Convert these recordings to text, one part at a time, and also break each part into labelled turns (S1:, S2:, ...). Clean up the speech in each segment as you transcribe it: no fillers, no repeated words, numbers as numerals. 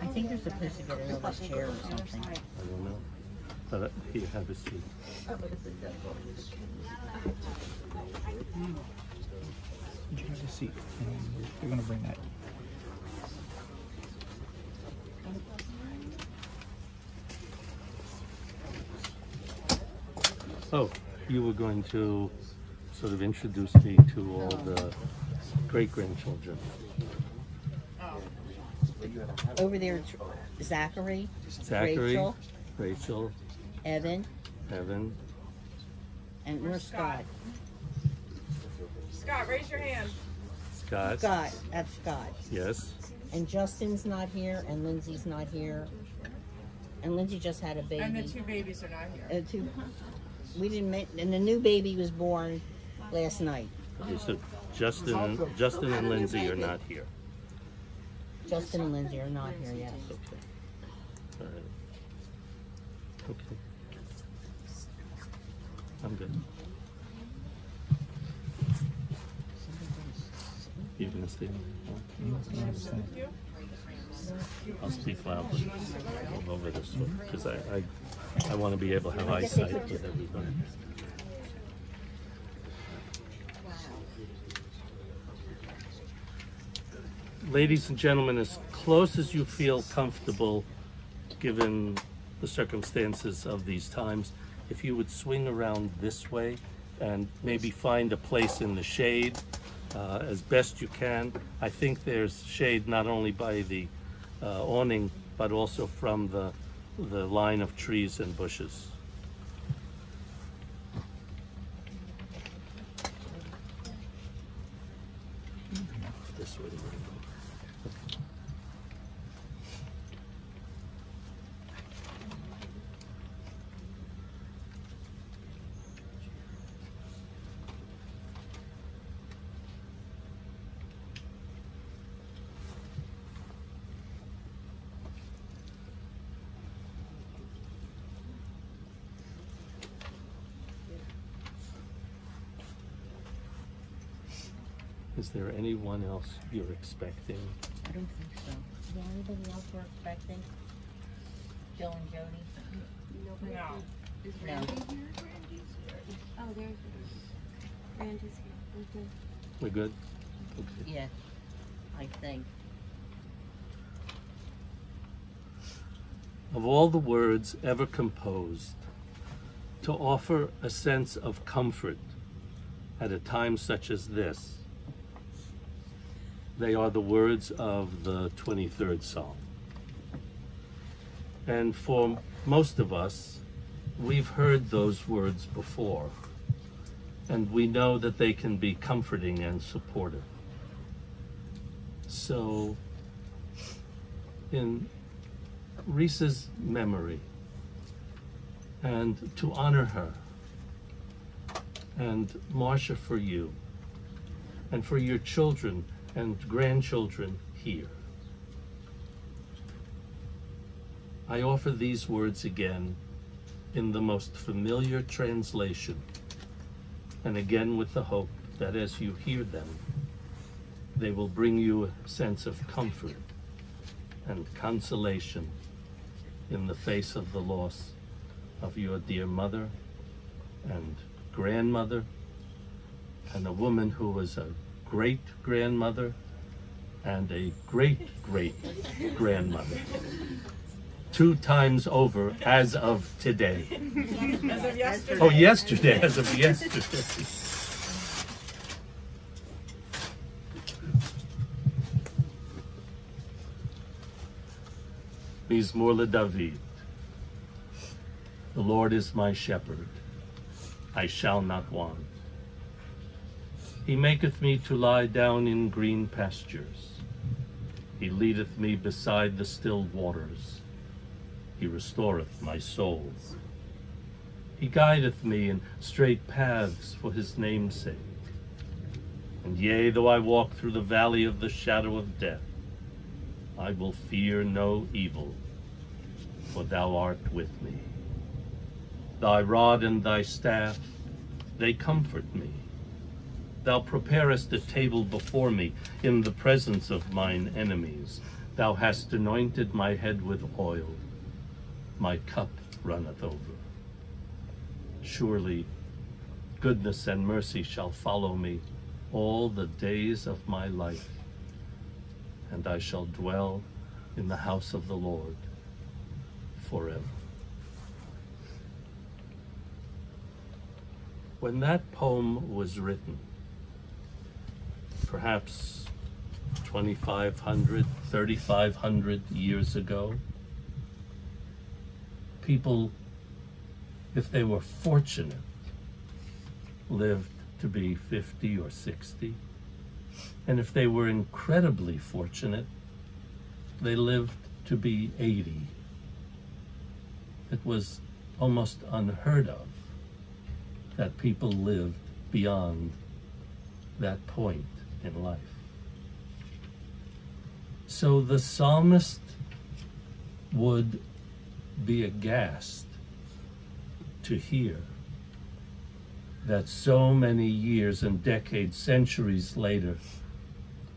S1: I think they're supposed to get another chair or something.
S2: I don't know. But here, have a seat.
S3: You have a seat, and we're going to bring that.
S2: Oh, you were going to sort of introduce me to all the great-grandchildren.
S1: Over there, Zachary,
S2: Rachel,
S1: Evan,
S2: and
S1: where's Scott?
S4: Scott, raise your hand.
S2: Scott.
S1: That's Scott.
S2: Yes.
S1: And Justin's not here, and Lindsay's not here. And Lindsay just had a baby.
S4: And the two babies are not here.
S1: We didn't make, and the new baby was born last night.
S2: Okay, so Justin and Lindsay are not here.
S1: Justin and Lindsay are not here yet.
S2: Okay. All right. Okay. I'm good. You gonna stay? I'll speak loudly over this one because I want to be able to have eyesight with everybody. Ladies and gentlemen, as close as you feel comfortable, given the circumstances of these times, if you would swing around this way and maybe find a place in the shade as best you can. I think there's shade not only by the awning, but also from the line of trees and bushes. This way. Is there anyone else you're expecting?
S1: I don't think so. Is there anybody else we're expecting? Jill and Jody?
S4: No.
S5: Is
S1: No.
S5: Randy here? Randy's here. Oh, there's Randy's here. We're good.
S2: We're good? Okay.
S1: Yeah, I think.
S2: Of all the words ever composed, to offer a sense of comfort at a time such as this, they are the words of the 23rd Psalm. And for most of us, we've heard those words before, and we know that they can be comforting and supportive. So, in Resa's memory, and to honor her, and Marcia for you, and for your children and grandchildren here, I offer these words again in the most familiar translation, and again with the hope that as you hear them, they will bring you a sense of comfort and consolation in the face of the loss of your dear mother and grandmother, and a woman who was a great-grandmother and a great-great-grandmother. 2 times over as of today.
S4: As of yesterday.
S2: Oh, yesterday, as of yesterday. Mizmor David. The Lord is my shepherd, I shall not want. He maketh me to lie down in green pastures. He leadeth me beside the still waters. He restoreth my soul. He guideth me in straight paths for his name's sake. And yea, though I walk through the valley of the shadow of death, I will fear no evil, for thou art with me. Thy rod and thy staff, they comfort me. Thou preparest a table before me in the presence of mine enemies. Thou hast anointed my head with oil. My cup runneth over. Surely goodness and mercy shall follow me all the days of my life, and I shall dwell in the house of the Lord forever. When that poem was written, perhaps 2,500, 3,500 years ago, people, if they were fortunate, lived to be 50 or 60. And if they were incredibly fortunate, they lived to be 80. It was almost unheard of that people lived beyond that point in life. So the psalmist would be aghast to hear that so many years and decades, centuries later,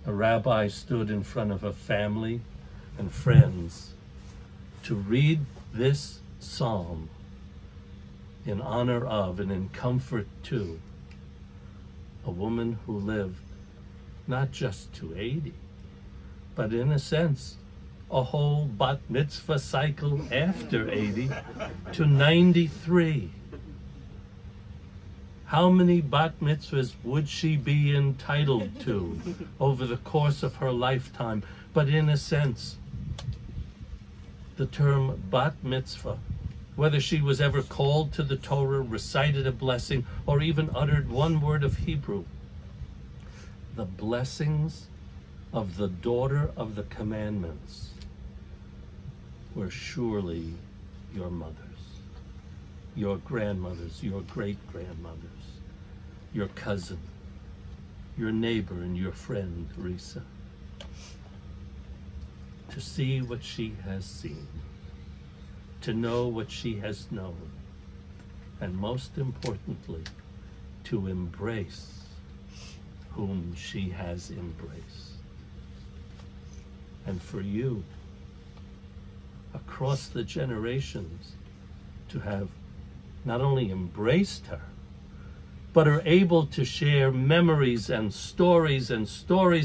S2: a rabbi stood in front of a family and friends to read this psalm in honor of and in comfort to a woman who lived not just to 80, but in a sense, a whole bat mitzvah cycle after 80 to 93. How many bat mitzvahs would she be entitled to over the course of her lifetime? But in a sense, the term bat mitzvah, whether she was ever called to the Torah, recited a blessing, or even uttered one word of Hebrew, the blessings of the daughter of the commandments were surely your mother's, your grandmother's, your great-grandmother's, your cousin, your neighbor, and your friend, Resa. To see what she has seen, to know what she has known, and most importantly, to embrace whom she has embraced. And for you, across the generations, to have not only embraced her, but are able to share memories and stories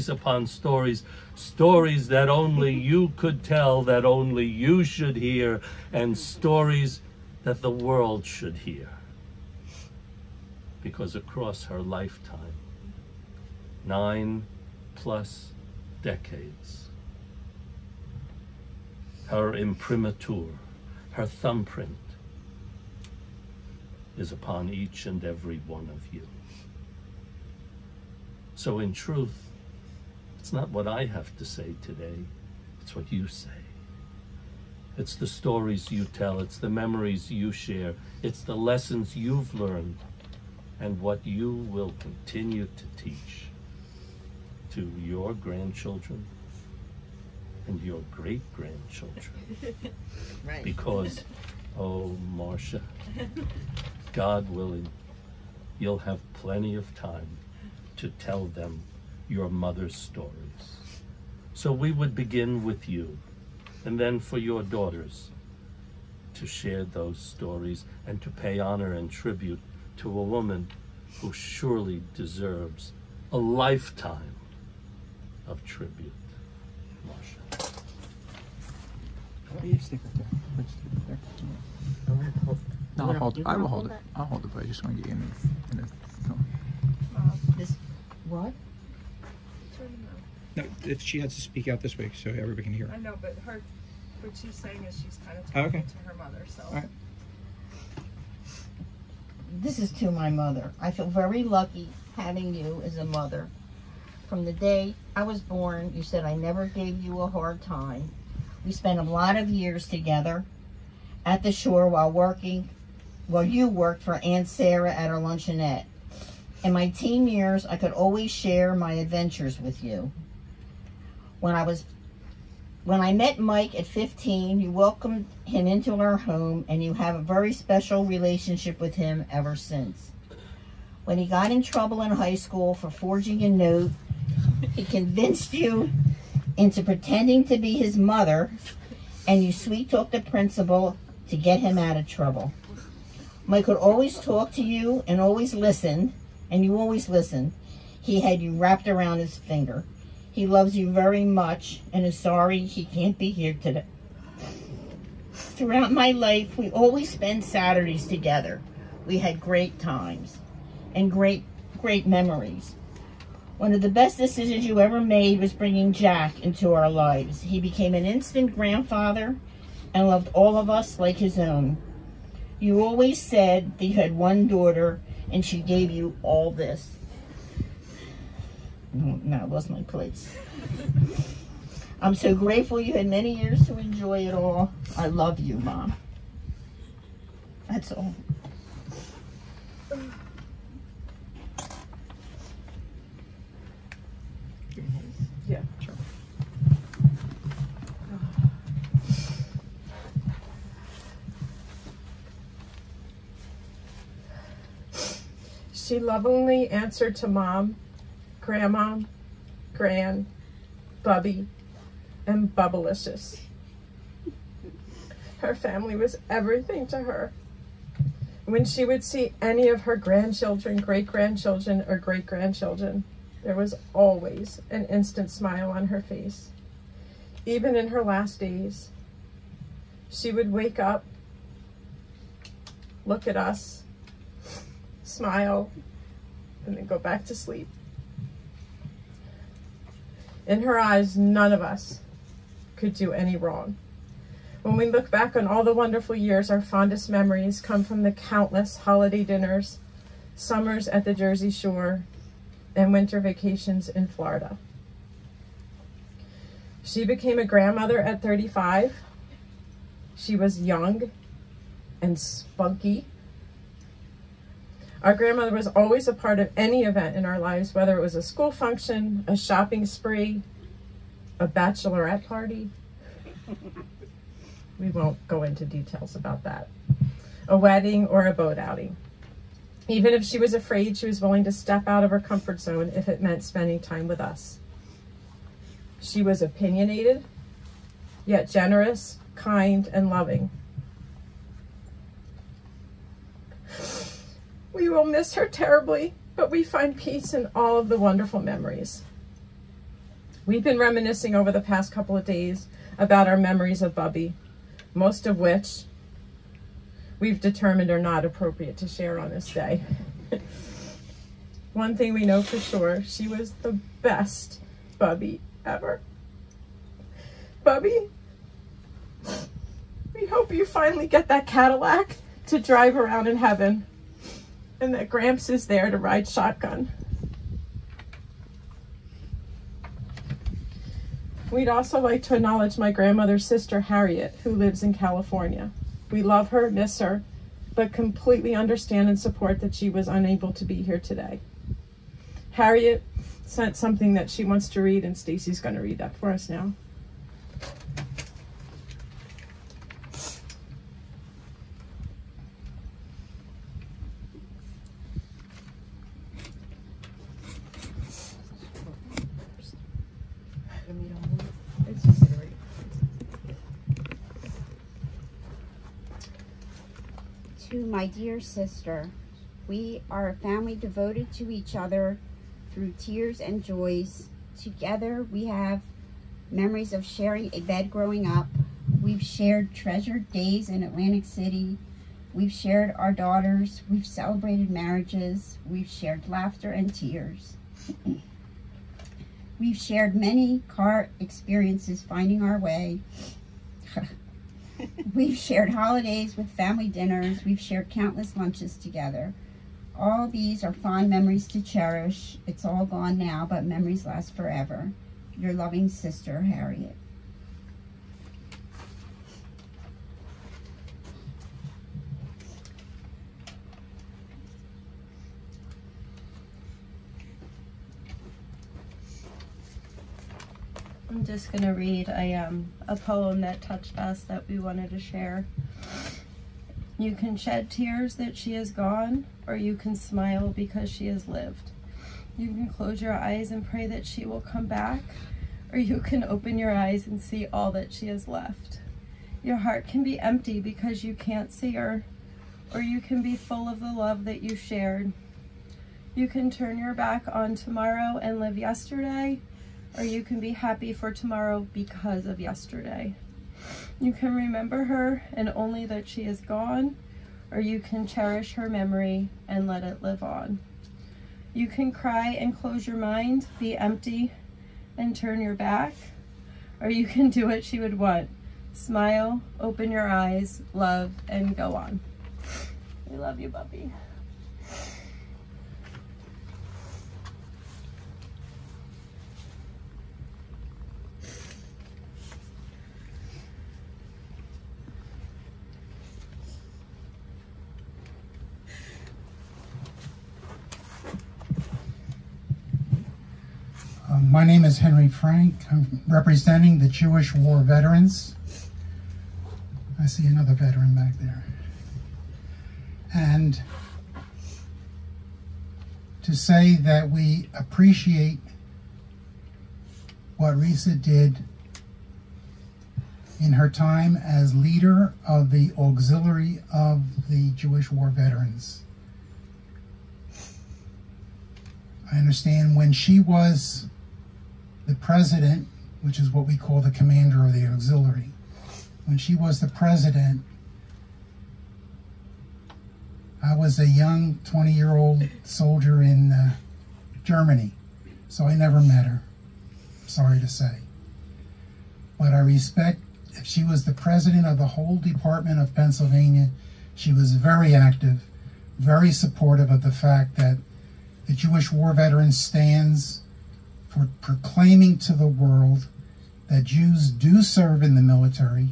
S2: upon stories, stories that only you could tell, that only you should hear, and stories that the world should hear. Because across her lifetime, 9+ decades, her imprimatur, her thumbprint, is upon each and every one of you. So in truth, it's not what I have to say today, it's what you say. It's the stories you tell, it's the memories you share, it's the lessons you've learned, and what you will continue to teach to your grandchildren and your great-grandchildren.
S1: Right.
S2: Because, oh, Marcia, God willing, you'll have plenty of time to tell them your mother's stories. So we would begin with you, and then for your daughters to share those stories and to pay honor and tribute to a woman who surely deserves a lifetime of tribute. Marcia.
S3: You stick it there. Let's stick it there. No, I'll hold it. I will hold it. I'll hold it, but I just want to get in the film.
S1: This, what?
S3: No, if she has to speak out this way so everybody can hear her.
S4: I know, but what she's saying is she's kind of
S3: Oh,
S4: talking
S3: okay.
S4: to her mother, so.
S3: All right.
S1: This is to my mother. I feel very lucky having you as a mother. From the day I was born, you said I never gave you a hard time. We spent a lot of years together at the shore while you worked for Aunt Sarah at her luncheonette. In my teen years, I could always share my adventures with you. When I met Mike at 15, you welcomed him into our home, and you have a very special relationship with him ever since. When he got in trouble in high school for forging a note, he convinced you into pretending to be his mother, and you sweet-talked the principal to get him out of trouble. Mike could always talk to you and always listened, and you always listened. He had you wrapped around his finger. He loves you very much and is sorry he can't be here today. Throughout my life, we always spent Saturdays together. We had great times and great memories. One of the best decisions you ever made was bringing Jack into our lives. He became an instant grandfather and loved all of us like his own. You always said that you had one daughter and she gave you all this. No, it was my place. I'm so grateful you had many years to enjoy it all. I love you, Mom. That's all.
S4: Yeah, sure. She lovingly answered to Mom, Grandma, Gran, Bubby, and Bubblicious. Her family was everything to her. When she would see any of her grandchildren, great-grandchildren, or great-grandchildren, there was always an instant smile on her face. Even in her last days, she would wake up, look at us, smile, and then go back to sleep. In her eyes, none of us could do any wrong. When we look back on all the wonderful years, our fondest memories come from the countless holiday dinners, summers at the Jersey Shore, and winter vacations in Florida. She became a grandmother at 35. She was young and spunky. Our grandmother was always a part of any event in our lives, whether it was a school function, a shopping spree, a bachelorette party. We won't go into details about that. A wedding or a boat outing. Even if she was afraid, she was willing to step out of her comfort zone if it meant spending time with us. She was opinionated, yet generous, kind, and loving. We will miss her terribly, but we find peace in all of the wonderful memories. We've been reminiscing over the past couple of days about our memories of Bubby, most of which we've determined are not appropriate to share on this day. One thing we know for sure, she was the best Bubby ever. Bubby, we hope you finally get that Cadillac to drive around in heaven, and that Gramps is there to ride shotgun. We'd also like to acknowledge my grandmother's sister, Harriet, who lives in California. We love her, miss her, but completely understand and support that she was unable to be here today. Harriet sent something that she wants to read, and Stacy's going to read that for us now.
S5: To my dear sister, we are a family devoted to each other through tears and joys. Together we have memories of sharing a bed growing up. We've shared treasured days in Atlantic City. We've shared our daughters. We've celebrated marriages. We've shared laughter and tears. We've shared many car experiences finding our way. We've shared holidays with family dinners. We've shared countless lunches together. All these are fond memories to cherish. It's all gone now, but memories last forever. Your loving sister, Harriet.
S6: I'm just going to read a poem that touched us that we wanted to share. You can shed tears that she is gone, or you can smile because she has lived. You can close your eyes and pray that she will come back, or you can open your eyes and see all that she has left. Your heart can be empty because you can't see her, or you can be full of the love that you shared. You can turn your back on tomorrow and live yesterday, or you can be happy for tomorrow because of yesterday. You can remember her and only that she is gone, or you can cherish her memory and let it live on. You can cry and close your mind, be empty and turn your back, or you can do what she would want. Smile, open your eyes, love, and go on. We love you, Bubby.
S7: My name is Henry Frank. I'm representing the Jewish War veterans. I see another veteran back there. And to say that we appreciate what Resa did in her time as leader of the auxiliary of the Jewish War veterans. I understand when she was the president, which is what we call the commander of the auxiliary, when she was the president, I was a young 20-year-old soldier in Germany, so I never met her, sorry to say. But I respect, if she was the president of the whole Department of Pennsylvania, she was very active, very supportive of the fact that the Jewish War Veterans stands for proclaiming to the world that Jews do serve in the military.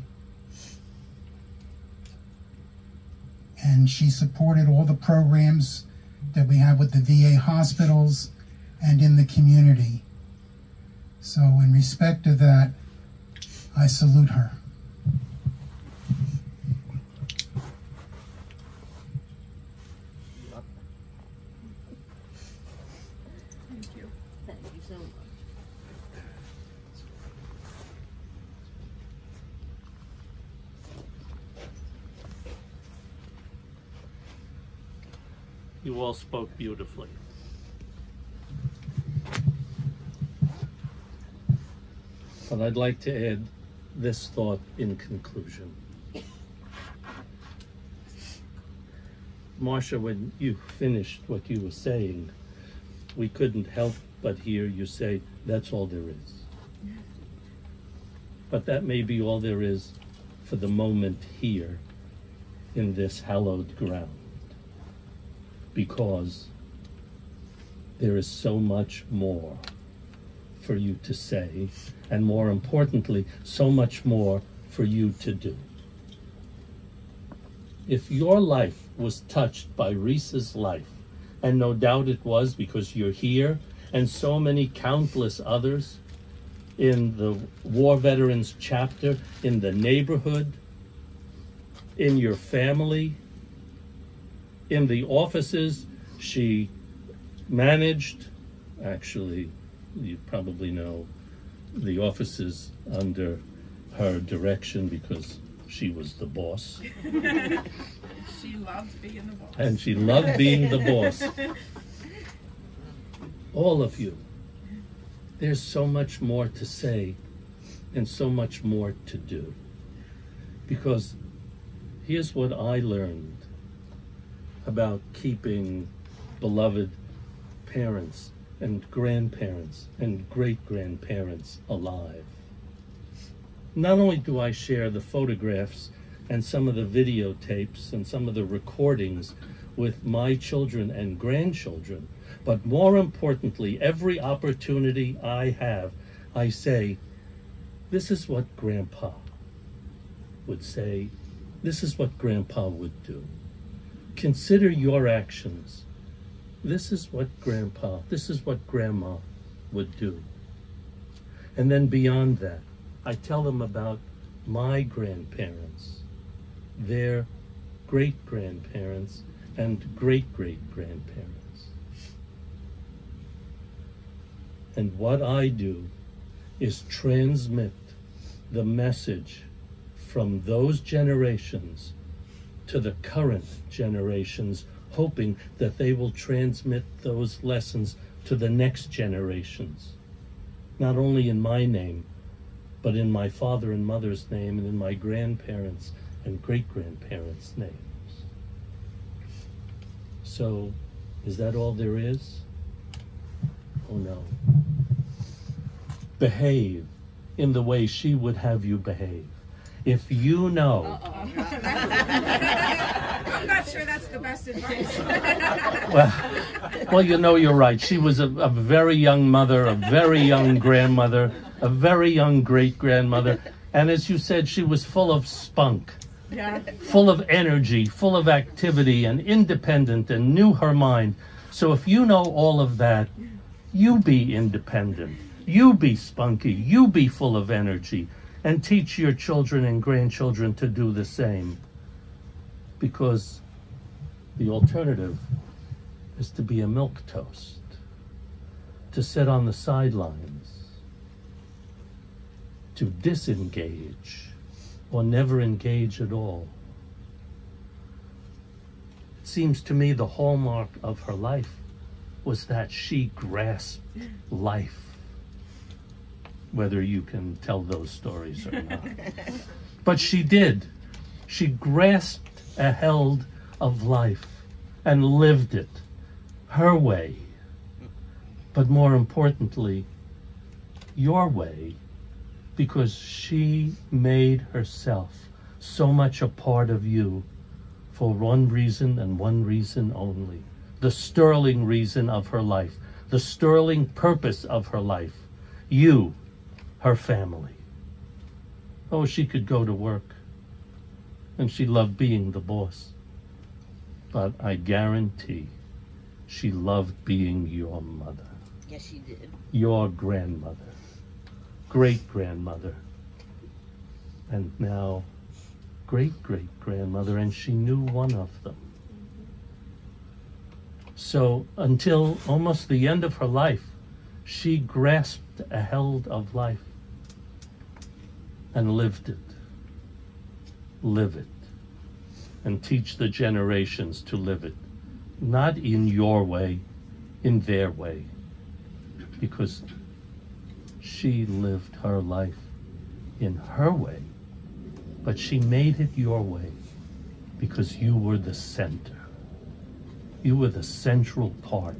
S7: And she supported all the programs that we have with the VA hospitals and in the community. So in respect to that, I salute her.
S2: You all spoke beautifully. But I'd like to add this thought in conclusion. Marcia, when you finished what you were saying, we couldn't help but hear you say, that's all there is. But that may be all there is for the moment here in this hallowed ground. Because there is so much more for you to say, and more importantly, so much more for you to do. If your life was touched by Resa's life, and no doubt it was because you're here, and so many countless others in the War Veterans chapter, in the neighborhood, in your family, in the offices she managed. Actually, you probably know the offices under her direction because she was the boss.
S4: She loved being the boss.
S2: And she loved being the boss. All of you, there's so much more to say and so much more to do. Because here's what I learned about keeping beloved parents and grandparents and great-grandparents alive. Not only do I share the photographs and some of the videotapes and some of the recordings with my children and grandchildren, but more importantly, every opportunity I have, I say, this is what Grandpa would say, this is what Grandpa would do. Consider your actions. This is what Grandpa, this is what Grandma would do. And then beyond that, I tell them about my grandparents, their great-grandparents, and great-great-grandparents. And what I do is transmit the message from those generations to the current generations, hoping that they will transmit those lessons to the next generations, not only in my name, but in my father and mother's name, and in my grandparents' and great-grandparents' names. So, is that all there is? Oh no. Behave in the way she would have you behave. If you know...
S8: I'm not sure that's the best advice.
S2: Well, you know, you're right. She was a very young mother, a very young grandmother, a very young great-grandmother. And as you said, she was full of spunk, full of energy, full of activity, and independent, and knew her mind. So if you know all of that, you be independent. You be spunky. You be full of energy. And teach your children and grandchildren to do the same. Because the alternative is to be a milquetoast, to sit on the sidelines, to disengage, or never engage at all. It seems to me the hallmark of her life was that she grasped life. Whether you can tell those stories or not. But she did. She grasped a held of life and lived it her way. But more importantly, your way, because she made herself so much a part of you for one reason and one reason only. The sterling reason of her life, the sterling purpose of her life. You, her family. Oh, she could go to work, and she loved being the boss. But I guarantee she loved being your mother.
S1: Yes, she did.
S2: Your grandmother, great-grandmother, and now great-great-grandmother, and she knew one of them. So until almost the end of her life, she grasped a held of life and lived it. Live it. And teach the generations to live it. Not in your way, in their way. Because she lived her life in her way. But she made it your way because you were the center. You were the central part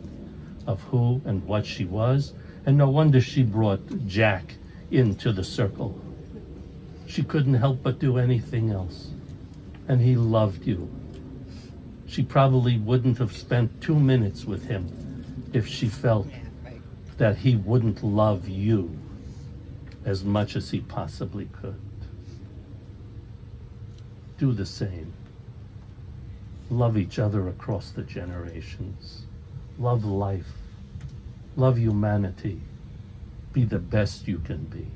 S2: of who and what she was. And no wonder she brought Jack into the circle. She couldn't help but do anything else. And he loved you. She probably wouldn't have spent 2 minutes with him if she felt that he wouldn't love you as much as he possibly could. Do the same. Love each other across the generations. Love life. Love humanity. Be the best you can be.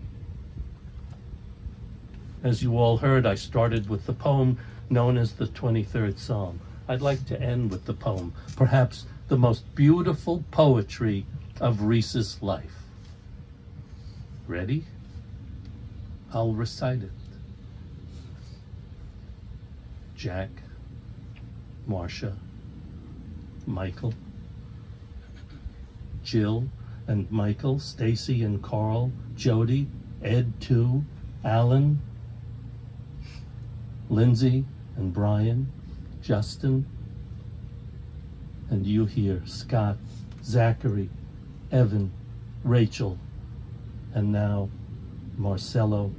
S2: As you all heard, I started with the poem known as the 23rd Psalm. I'd like to end with the poem, perhaps the most beautiful poetry of Resa's life. Ready? I'll recite it. Jack, Marcia, Michael, Jill and Michael, Stacy and Carl, Jody, Ed too, Alan, Lindsay and Brian, Justin, and you here, Scott, Zachary, Evan, Rachel, and now Marcelo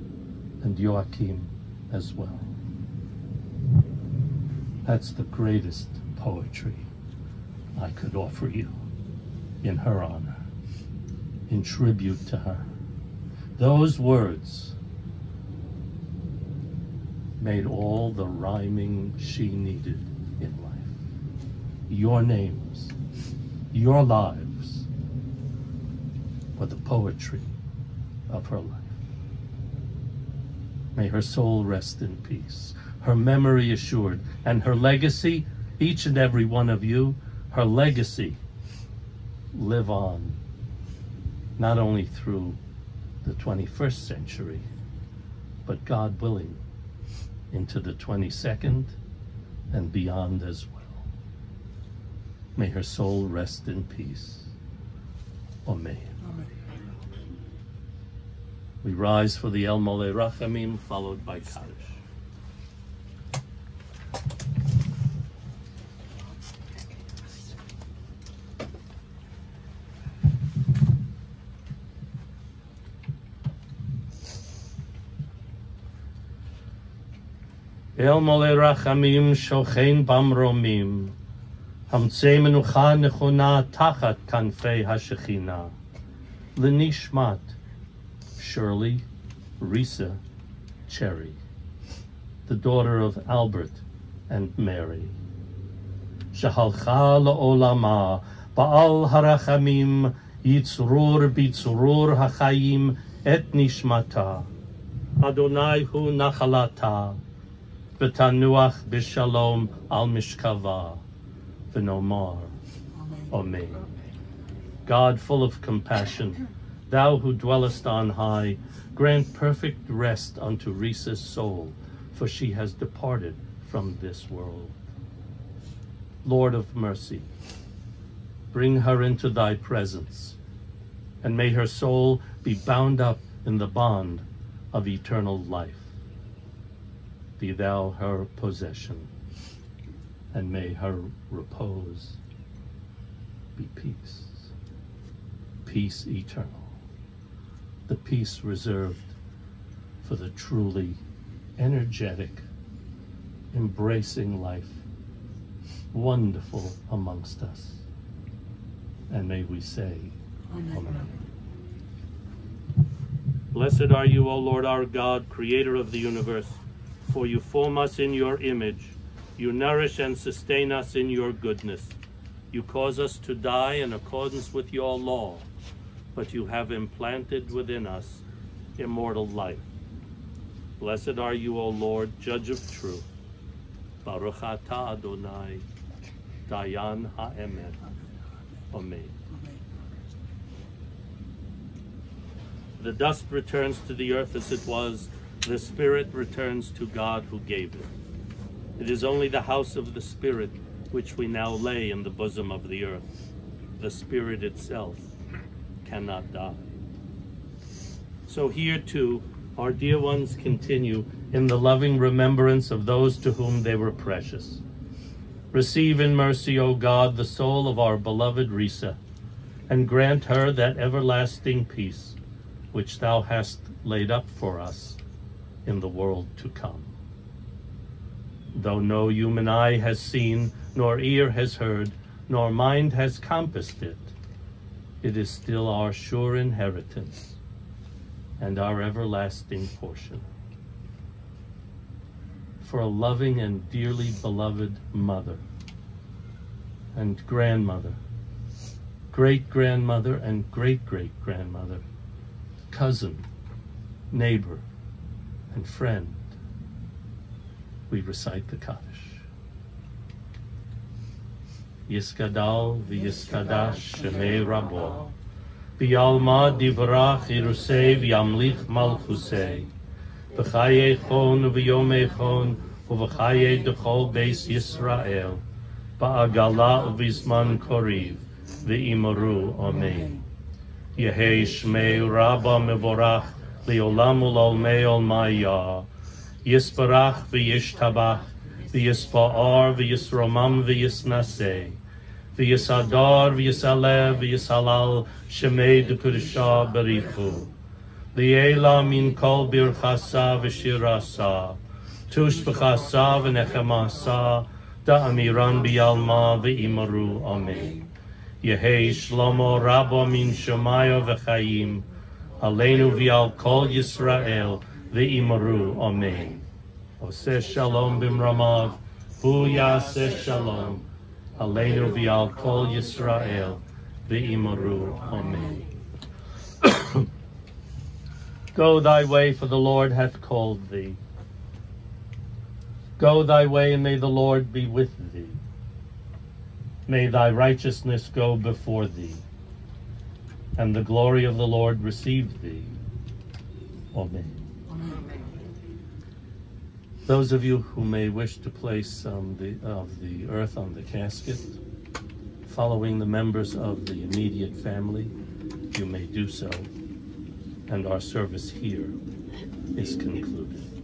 S2: and Joachim as well. That's the greatest poetry I could offer you in her honor, in tribute to her. Those words made all the rhyming she needed in life. Your names, your lives, were the poetry of her life. May her soul rest in peace, her memory assured, and her legacy, each and every one of you, her legacy live on, not only through the 21st century, but God willing, into the 22nd and beyond as well. May her soul rest in peace. Amen. We rise for the El Mole Rachamim, followed by Kaddish. El Mole Rachamim shochein bamromim, hamtzei menucha nechona tachat kanfei hashechina, l'nishmat Shirley Resa Cherry, the daughter of Albert and Mary. Shahalcha la'olama ba'al harachamim yitzrur bitzrur hachayim et nishmata. Adonai hu nachalata v'tanuach b'shalom al mishkava v'nomar. Amen. God, full of compassion, thou who dwellest on high, grant perfect rest unto Resa's soul, for she has departed from this world. Lord of mercy, bring her into thy presence, and may her soul be bound up in the bond of eternal life. Be thou her possession, and may her repose be peace, peace eternal, the peace reserved for the truly energetic, embracing life, wonderful amongst us. And may we say, Amen. Blessed are you, O Lord our God, creator of the universe, for you form us in your image. You nourish and sustain us in your goodness. You cause us to die in accordance with your law, but you have implanted within us immortal life. Blessed are you, O Lord, judge of truth. Baruch atah Adonai, Dayan ha'emet. Amen. The dust returns to the earth as it was. The spirit returns to God who gave it. It is only the house of the spirit which we now lay in the bosom of the earth. The spirit itself cannot die. So here too, our dear ones continue in the loving remembrance of those to whom they were precious. Receive in mercy, O God, the soul of our beloved Resa, and grant her that everlasting peace which thou hast laid up for us in the world to come. Though no human eye has seen, nor ear has heard, nor mind has compassed it, it is still our sure inheritance and our everlasting portion. For a loving and dearly beloved mother and grandmother, great-grandmother and great-great-grandmother, cousin, neighbor, and friend, we recite the Kaddish. Yiskadal v'yiskadash shemei rabo, B'yalma divrach irusei v'yamlich malchusei, V'chaye chon v'yomei chon, V'chaye dechol beis Yisrael, Ba'agala v'izman koriv, V'imaru Amen. Yehei shmei rabba mevorach, Le'olam ul'olmei olmaya, Yisbarach v'yishtabach, v'yispa'ar v'yisromam v'yisnasei, v'yisadar v'yisalev v'yisalal shemei d'kudusha barichu, Li'ela min kol birchasa v'shirasa, tush b'chasa v'nechemasa, da'amiran b'yalma v'imaru Amen. Yehei shlomo rabba min shemaya v'chayim, Aleinu v'al kol Yisrael v'imaru Amen. Oseh shalom b'mramav, hu yaseh shalom, Aleinu v'al kol Yisrael v'imaru Amen. Go thy way, for the Lord hath called thee. Go thy way, and may the Lord be with thee. May thy righteousness go before thee, and the glory of the Lord receive thee. Amen. Those of you who may wish to place some of the earth on the casket, following the members of the immediate family, you may do so, and our service here is concluded.